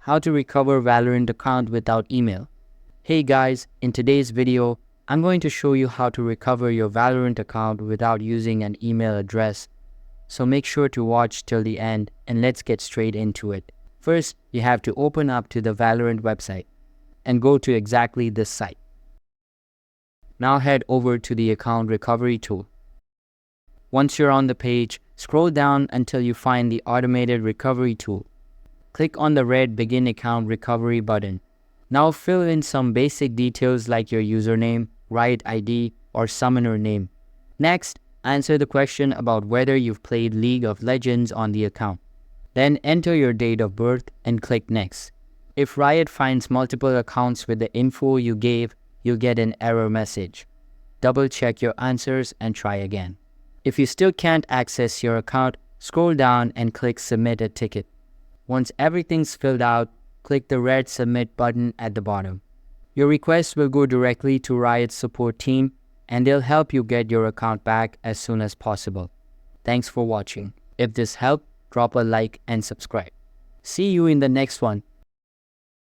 how to recover Valorant account without email. Hey guys, in today's video, I'm going to show you how to recover your Valorant account without using an email address. So make sure to watch till the end and let's get straight into it. First, you have to open up to the Valorant website and go to exactly this site. Now head over to the account recovery tool. Once you're on the page, scroll down until you find the automated recovery tool. Click on the red Begin Account Recovery button. Now fill in some basic details like your username, Riot ID, or summoner name. Next, answer the question about whether you've played League of Legends on the account. Then enter your date of birth and click Next. If Riot finds multiple accounts with the info you gave, you'll get an error message. Double check your answers and try again. If you still can't access your account, scroll down and click Submit a Ticket. Once everything's filled out, click the red Submit button at the bottom. Your request will go directly to Riot's support team and they'll help you get your account back as soon as possible. Thanks for watching. If this helped, drop a like and subscribe. See you in the next one.